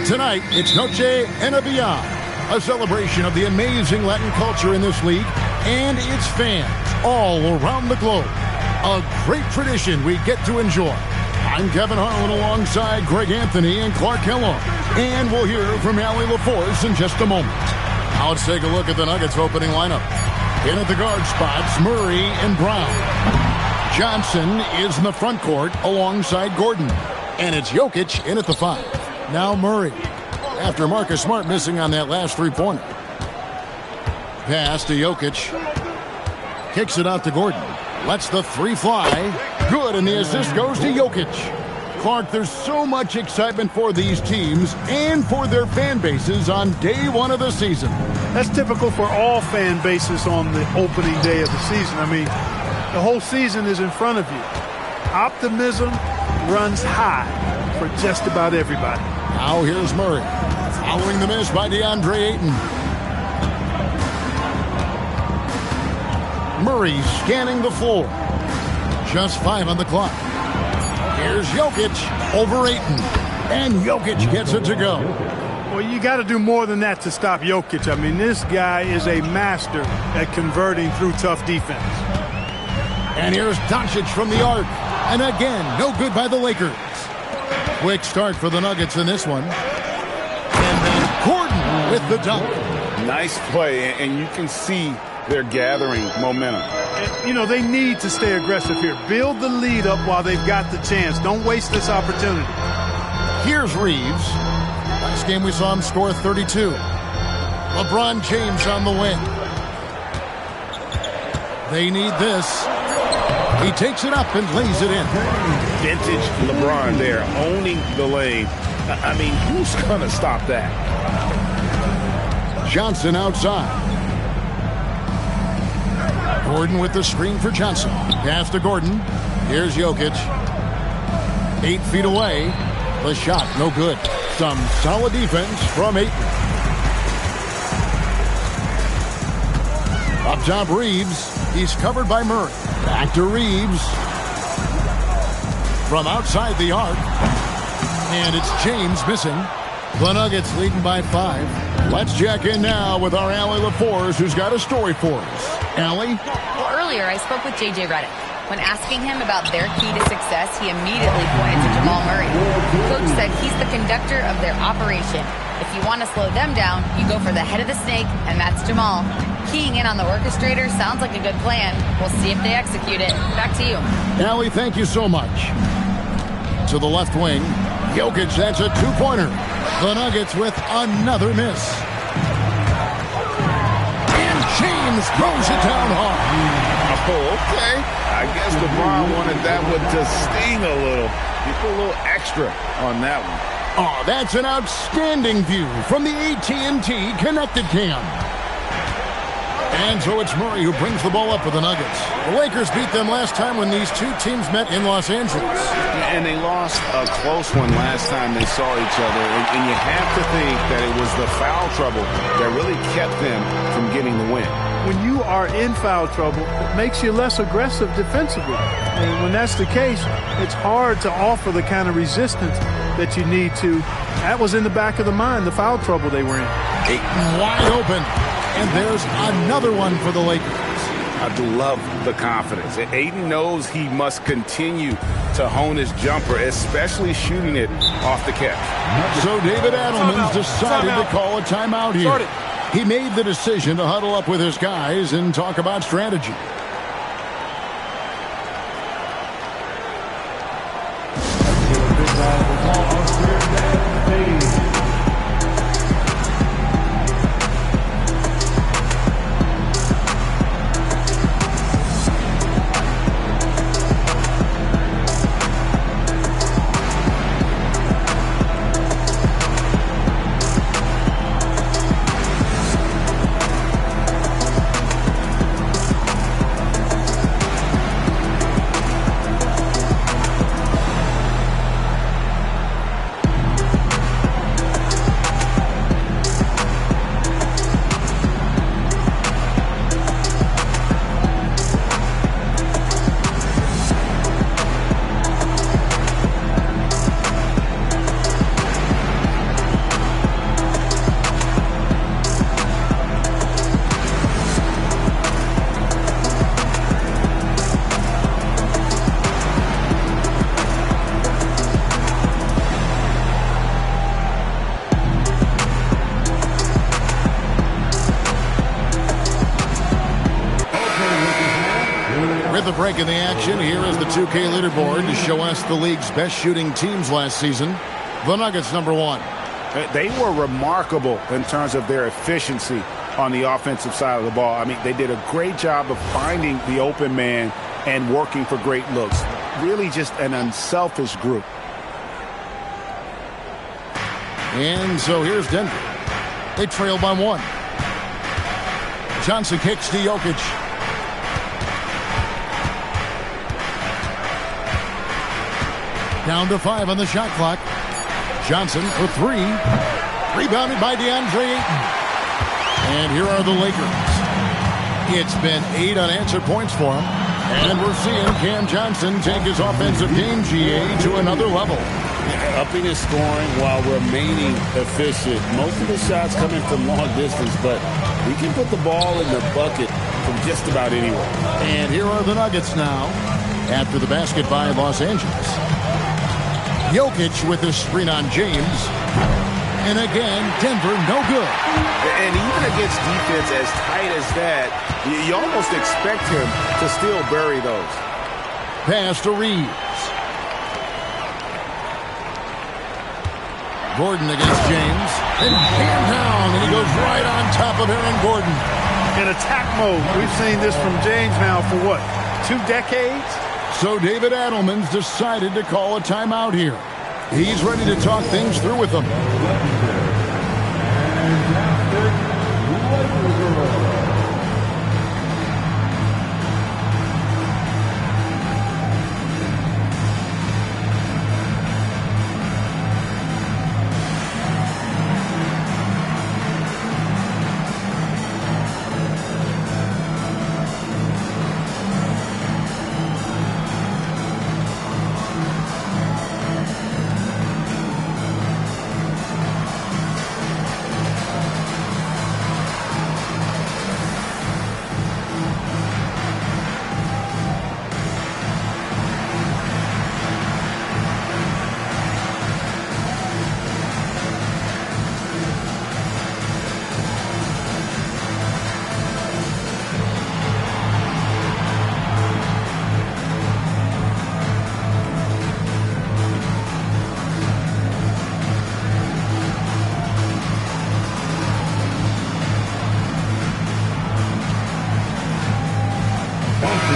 Tonight, it's Noche Enabia, a celebration of the amazing Latin culture in this league and its fans all around the globe. A great tradition we get to enjoy. I'm Kevin Harlan alongside Greg Anthony and Clark Kellogg. And we'll hear from Allie LaForce in just a moment. Now let's take a look at the Nuggets opening lineup. In at the guard spots, Murray and Brown. Johnson is in the front court alongside Gordon. And it's Jokic in at the 5. Now Murray, after Marcus Smart missing on that last three-pointer. Pass to Jokic. Kicks it out to Gordon. Lets the three fly. Good, and the assist goes to Jokic. Clark, there's so much excitement for these teams and for their fan bases on day one of the season. That's typical for all fan bases on the opening day of the season. I mean, the whole season is in front of you. Optimism runs high for just about everybody. Now here's Murray. Following the miss by DeAndre Ayton. Murray scanning the floor. Just 5 on the clock. Here's Jokic over Ayton. And Jokic gets it to go. Well, you got to do more than that to stop Jokic. I mean, this guy is a master at converting through tough defense. And here's Doncic from the arc. And again, no good by the Lakers. Quick start for the Nuggets in this one. And then Gordon with the dunk. Nice play, and you can see they're gathering momentum. You know, they need to stay aggressive here. Build the lead up while they've got the chance. Don't waste this opportunity. Here's Reeves. Last game we saw him score 32. LeBron James on the win. They need this. He takes it up and lays it in. Vintage LeBron there, owning the lane. I mean, who's going to stop that? Johnson outside. Gordon with the screen for Johnson. Pass to Gordon. Here's Jokic. 8 feet away. The shot, no good. Some solid defense from Ayton. Up top, Reeves. He's covered by Murray. Back to Reeves. From outside the arc. And it's James missing. The Nuggets leading by 5. Let's check in now with our Allie LaForce, who's got a story for us. Allie? Well, earlier I spoke with J.J. Redick. When asking him about their key to success, he immediately pointed to Jamal Murray. Coach said he's the conductor of their operation. If you want to slow them down, you go for the head of the snake, and that's Jamal. Keying in on the orchestrator sounds like a good plan. We'll see if they execute it. Back to you. Allie, thank you so much. To the left wing, Jokic, that's a two-pointer. The Nuggets with another miss. And James throws it down hard. Oh, okay. I guess LeBron wanted that one to sting a little. He put a little extra on that one. Oh, that's an outstanding view from the AT&T Connected Cam. And so it's Murray who brings the ball up for the Nuggets. The Lakers beat them last time when these two teams met in Los Angeles. And they lost a close one last time they saw each other. And you have to think that it was the foul trouble that really kept them from getting the win. When you are in foul trouble, it makes you less aggressive defensively. And when that's the case, it's hard to offer the kind of resistance that you need to. That was in the back of the mind, the foul trouble they were in. Ayton wide open. And there's another one for the Lakers. I love the confidence. Ayton knows he must continue to hone his jumper, especially shooting it off the catch. So David Adelman's decided to call a timeout here. He made the decision to huddle up with his guys and talk about strategy. the break in the action, here is the 2K leaderboard to show us the league's best shooting teams last season. The Nuggets, number 1. They were remarkable in terms of their efficiency on the offensive side of the ball. I mean, they did a great job of finding the open man and working for great looks. Really just an unselfish group. And so here's Denver. They trail by 1. Johnson kicks to Jokic. Down to 5 on the shot clock. Johnson for 3. Rebounded by DeAndre Ayton. And here are the Lakers. It's been 8 unanswered points for him. And we're seeing Cam Johnson take his offensive game, GA, to another level. Upping his scoring while remaining efficient. Most of the shots coming from long distance, but he can put the ball in the bucket from just about anywhere. And here are the Nuggets now after the basket by Los Angeles. Jokic with the screen on James. And again, Denver no good. And even against defense as tight as that, you almost expect him to still bury those. Pass to Reeves. Gordon against James. And hand down, and he goes right on top of Aaron Gordon. In attack mode. We've seen this from James now for what, 2 decades? So David Adelman's decided to call a timeout here. He's ready to talk things through with them.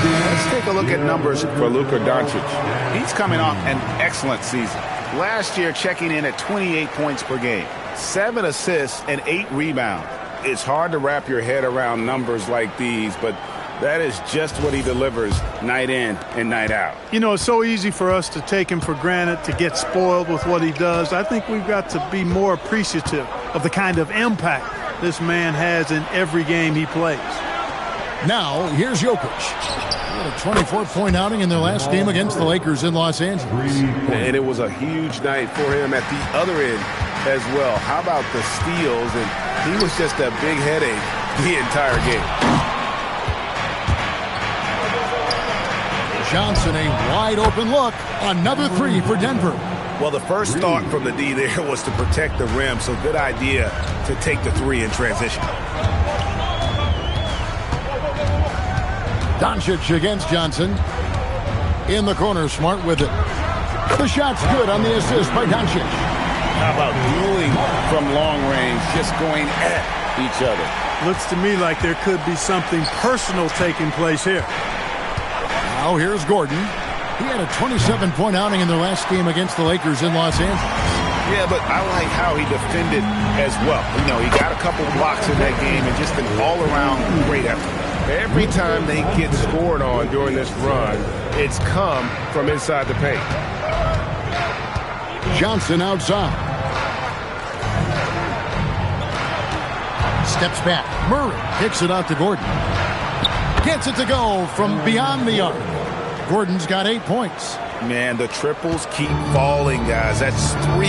Let's take a look at numbers for Luka Doncic. He's coming off an excellent season. Last year, checking in at 28 points per game, 7 assists, and 8 rebounds. It's hard to wrap your head around numbers like these, but that is just what he delivers night in and night out. You know, it's so easy for us to take him for granted, to get spoiled with what he does. I think we've got to be more appreciative of the kind of impact this man has in every game he plays. Now, here's Jokic. He had a 24-point outing in their last game against the Lakers in Los Angeles. And it was a huge night for him at the other end as well. How about the steals? And he was just a big headache the entire game. Johnson, a wide-open look. Another 3 for Denver. Well, the first thought from the D there was to protect the rim, so good idea to take the 3 in transition. Doncic against Johnson. In the corner, Smart with it. The shot's good on the assist by Doncic. How about dueling from long range, just going at each other? Looks to me like there could be something personal taking place here. Now here's Gordon. He had a 27-point outing in their last game against the Lakers in Los Angeles. Yeah, but I like how he defended as well. You know, he got a couple blocks in that game and just an all-around great effort. Every time they get scored on during this run, it's come from inside the paint. Johnson outside. Steps back. Murray kicks it out to Gordon. Gets it to go from beyond the arc. Gordon's got 8 points. Man, the triples keep falling, guys. That's 3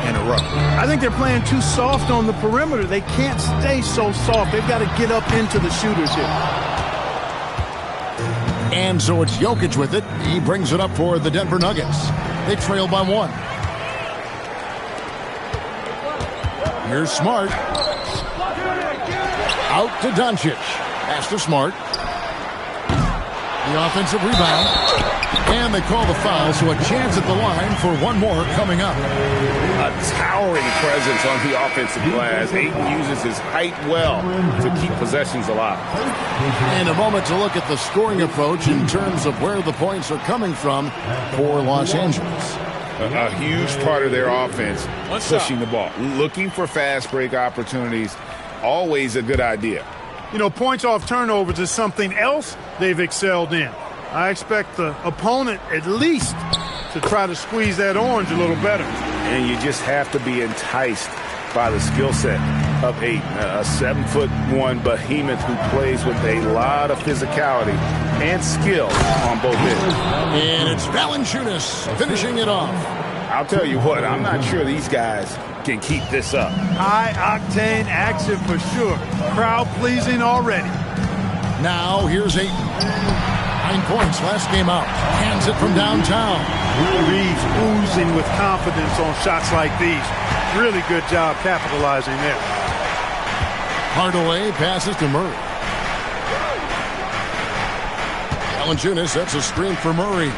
in a row. I think they're playing too soft on the perimeter. They can't stay so soft. They've got to get up into the shooters here. And so it's Jokic with it. He brings it up for the Denver Nuggets. They trail by 1. Here's Smart. Out to Doncic. Pass to Smart. The offensive rebound. And they call the foul, so a chance at the line for one more coming up. A towering presence on the offensive glass. Ayton uses his height well to keep possessions alive. And a moment to look at the scoring approach in terms of where the points are coming from for Los Angeles. A huge part of their offense, pushing the ball. Looking for fast break opportunities, always a good idea. You know, points off turnovers is something else they've excelled in. I expect the opponent at least to try to squeeze that orange a little better. And you just have to be enticed by the skill set of Ayton, a 7'1" behemoth who plays with a lot of physicality and skill on both ends. And it's Valanciunas finishing it off. I'll tell you what, I'm not sure these guys can keep this up. High-octane action for sure. Crowd-pleasing already. Now here's Ayton. 9 points last game out. Hands it from downtown. Reeves oozing with confidence on shots like these. Really good job capitalizing there. Hardaway passes to Murray. Valanciunas sets a screen for Murray.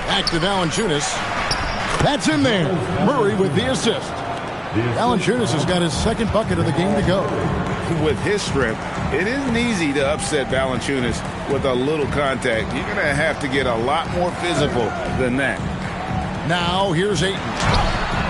Back to Valanciunas. That's in there. Murray with the assist. Valanciunas has got his second bucket of the game to go. With his strength, it isn't easy to upset Valanciunas with a little contact. You're going to have to get a lot more physical than that. Now here's Ayton.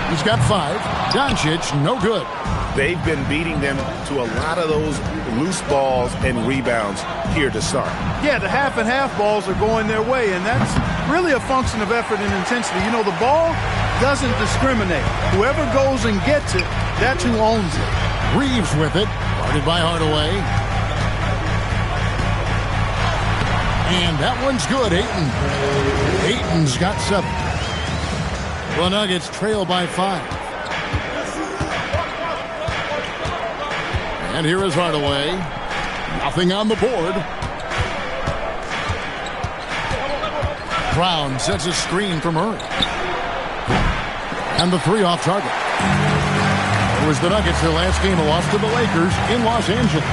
He's got 5. Doncic, no good. They've been beating them to a lot of those loose balls and rebounds here to start. Yeah, the half and half balls are going their way, and that's really a function of effort and intensity. You know, the ball doesn't discriminate. Whoever goes and gets it, that's who owns it. Reeves with it. Guarded by Hardaway. And that one's good, Ayton. Ayton's got 7. The Nuggets trail by 5. And here is Hardaway. Nothing on the board. Brown sets a screen for Murray. And the 3 off target. It was the Nuggets their last game lost to the Lakers in Los Angeles.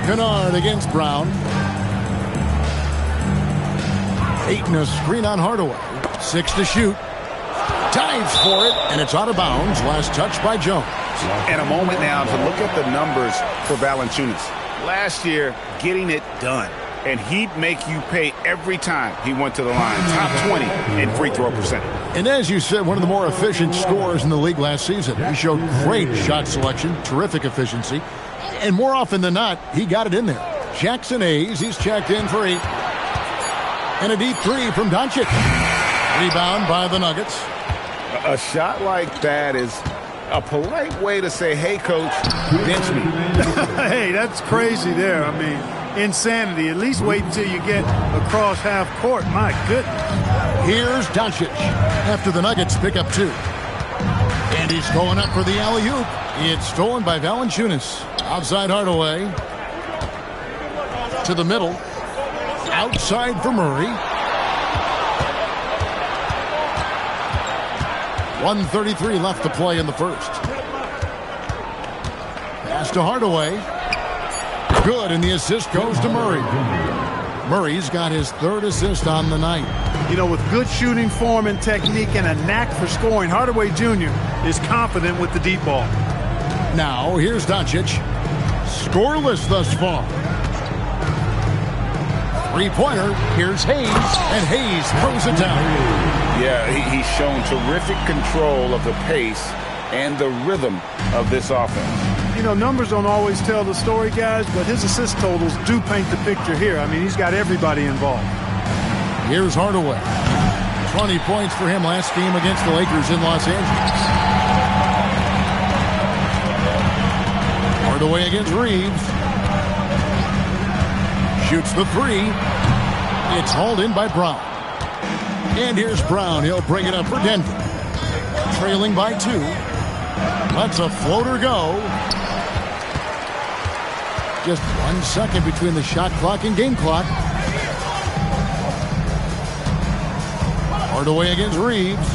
Kunad against Brown. Ayton a screen on Hardaway. 6 to shoot. Dives for it, and it's out of bounds. Last touch by Jones. And a moment now to look at the numbers for Valanciunas. Last year, getting it done. And he'd make you pay every time he went to the line. Top 20 in free throw percentage. And as you said, one of the more efficient scorers in the league last season. He showed great shot selection, terrific efficiency. And more often than not, he got it in there. Jackson Hayes, he's checked in for 8. And a deep 3 from Doncic. Rebound by the Nuggets. A shot like that is a polite way to say, hey, coach, bench me. Hey, that's crazy there. I mean, insanity. At least wait until you get across half court. My goodness. Here's Doncic after the Nuggets pick up 2. And he's going up for the alley-oop. It's stolen by Valanciunas. Outside Hardaway. To the middle. Outside for Murray. 1:33 left to play in the first. Pass to Hardaway. Good, and the assist goes to Murray. Murray's got his 3rd assist on the night. You know, with good shooting form and technique and a knack for scoring, Hardaway Jr. is confident with the deep ball. Now, here's Doncic. Scoreless thus far. 3-pointer. Here's Hayes, and Hayes throws it down. Yeah, he's shown terrific control of the pace and the rhythm of this offense. You know, numbers don't always tell the story, guys, but his assist totals do paint the picture here. I mean, he's got everybody involved. Here's Hardaway. 20 points for him last game against the Lakers in Los Angeles. Hardaway against Reeves. Shoots the 3. It's hauled in by Brown. And here's Brown. He'll bring it up for Denver. Trailing by 2. Lets a floater go. Just 1 second between the shot clock and game clock. Hardaway against Reeves.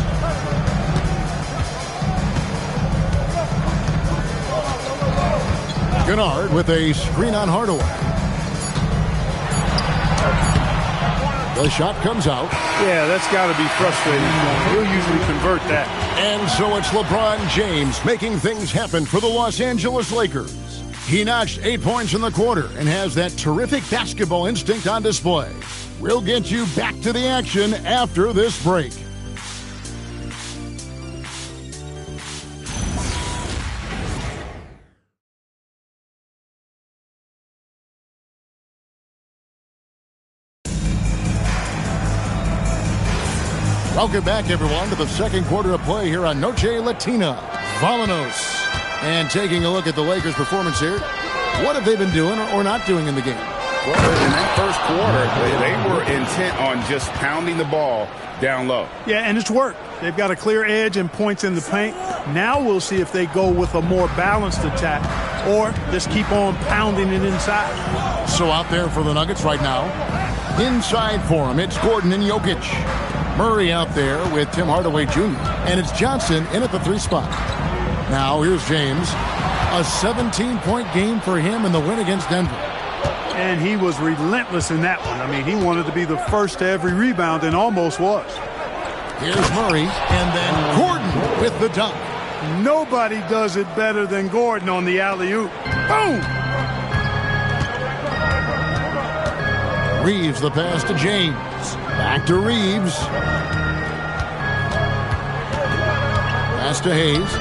Kunad with a screen on Hardaway. The shot comes out. Yeah, that's got to be frustrating. He'll usually convert that. And so it's LeBron James making things happen for the Los Angeles Lakers. He notched 8 points in the quarter and has that terrific basketball instinct on display. We'll get you back to the action after this break. Welcome back, everyone, to the second quarter of play here on Noche Latina. Vamanos. And taking a look at the Lakers' performance here, what have they been doing or not doing in the game? Well, in that first quarter, they were intent on just pounding the ball down low. Yeah, and it's worked. They've got a clear edge and points in the paint. Now we'll see if they go with a more balanced attack or just keep on pounding it inside. So out there for the Nuggets right now, inside for them, it's Gordon and Jokic. Murray out there with Tim Hardaway Jr. And it's Johnson in at the 3 spot. Now here's James. A 17-point game for him in the win against Denver. And he was relentless in that one. I mean, he wanted to be the first to every rebound and almost was. Here's Murray and then Gordon with the dunk. Nobody does it better than Gordon on the alley-oop. Boom! Reeves the pass to James. Back to Reeves. Pass to Hayes.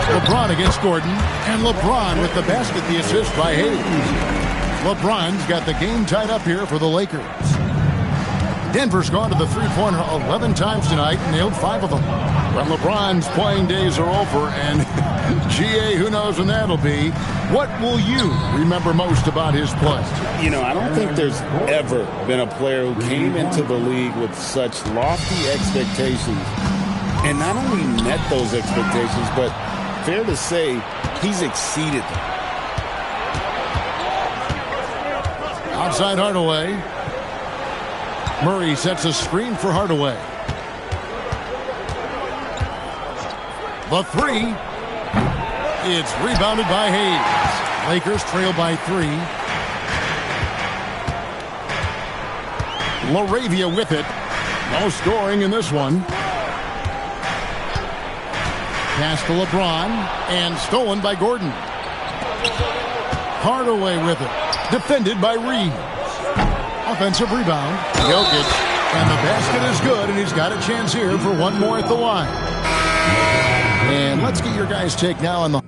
LeBron against Gordon. And LeBron with the basket, the assist by Hayes. LeBron's got the game tied up here for the Lakers. Denver's gone to the three-pointer 11 times tonight and nailed 5 of them. When LeBron's playing days are over, and GA, who knows when that'll be, what will you remember most about his play? You know, I don't think there's ever been a player who came into the league with such lofty expectations and not only met those expectations, but fair to say, he's exceeded them. Outside Hardaway. Murray sets a screen for Hardaway. The 3. It's rebounded by Hayes. Lakers trail by 3. LaRavia with it. No scoring in this one. Pass to LeBron and stolen by Gordon. Hardaway with it. Defended by Reeves. Offensive rebound. Jokic. And the basket is good, and he's got a chance here for one more at the line. And let's get your guys' take now on the...